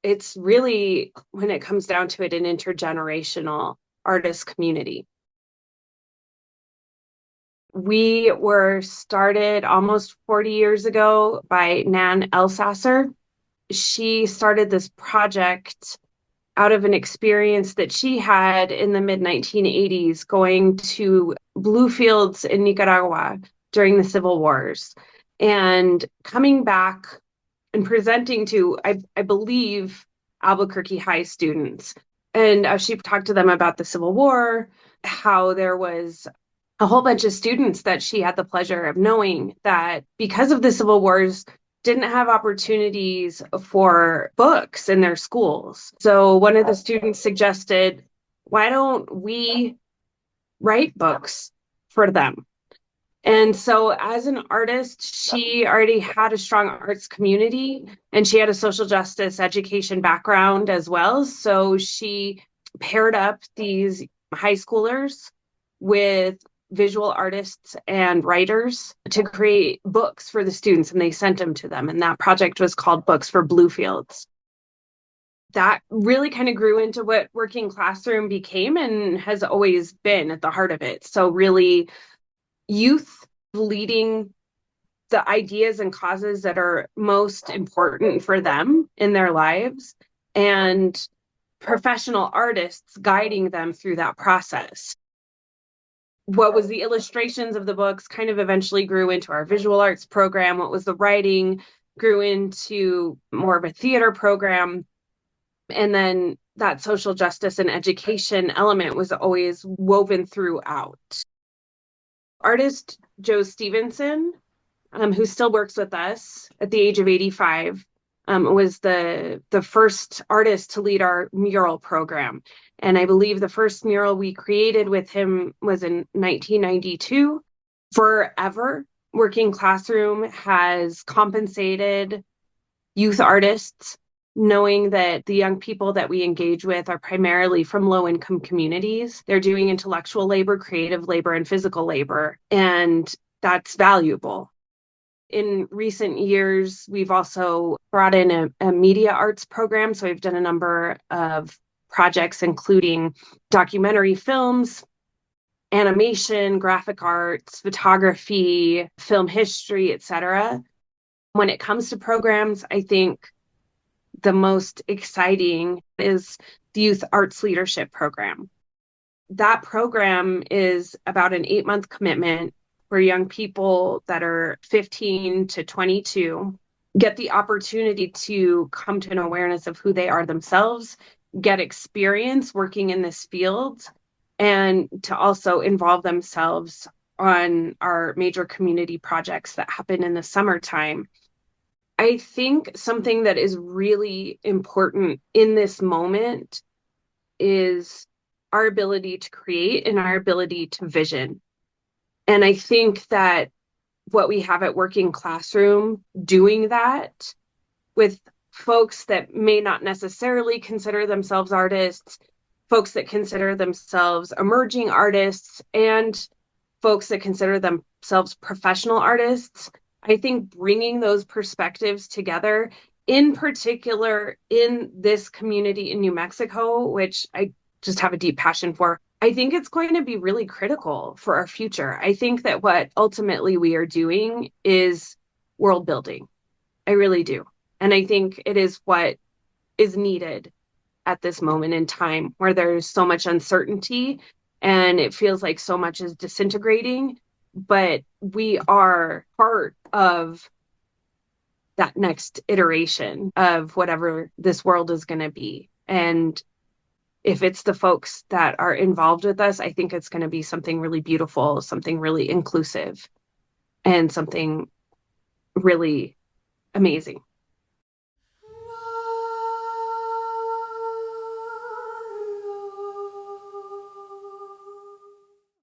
it's really, when it comes down to it, an intergenerational artist community. We were started almost 40 years ago by Nan Elsasser. She started this project out of an experience that she had in the mid 1980s going to blue fields in Nicaragua during the civil wars and coming back and presenting to, I believe, Albuquerque high students. And she talked to them about the Civil War, how there was a whole bunch of students that she had the pleasure of knowing that because of the Civil Wars, didn't have opportunities for books in their schools. So one of the students suggested, why don't we write books for them? And so as an artist, she already had a strong arts community and she had a social justice education background as well. So she paired up these high schoolers with visual artists and writers to create books for the students, and they sent them to them. And that project was called Books for Bluefields. That really kind of grew into what Working Classroom became and has always been at the heart of it. So really youth leading the ideas and causes that are most important for them in their lives, and professional artists guiding them through that process. What was the illustrations of the books kind of eventually grew into our visual arts program. What was the writing grew into more of a theater program. And then that social justice and education element was always woven throughout. Artist Joe Stevenson, who still works with us at the age of 85, was the first artist to lead our mural program. And I believe the first mural we created with him was in 1992. Forever, Working Classroom has compensated youth artists, knowing that the young people that we engage with are primarily from low-income communities. They're doing intellectual labor, creative labor, and physical labor, and that's valuable. In recent years, we've also brought in a media arts program. So we've done a number of projects, including documentary films, animation, graphic arts, photography, film history, etc. When it comes to programs, I think the most exciting is the Youth Arts Leadership Program. That program is about an 8-month commitment where young people that are 15 to 22 get the opportunity to come to an awareness of who they are themselves, get experience working in this field, and to also involve themselves on our major community projects that happen in the summertime. I think something that is really important in this moment is our ability to create and our ability to vision. And I think that what we have at Working Classroom doing that with folks that may not necessarily consider themselves artists, folks that consider themselves emerging artists, and folks that consider themselves professional artists, I think bringing those perspectives together, in particular in this community in New Mexico, which I just have a deep passion for, I think it's going to be really critical for our future. I think that what ultimately we are doing is world building. I really do. And I think it is what is needed at this moment in time where there's so much uncertainty and it feels like so much is disintegrating, but we are part of that next iteration of whatever this world is going to be. And if it's the folks that are involved with us, I think it's going to be something really beautiful, something really inclusive, and something really amazing.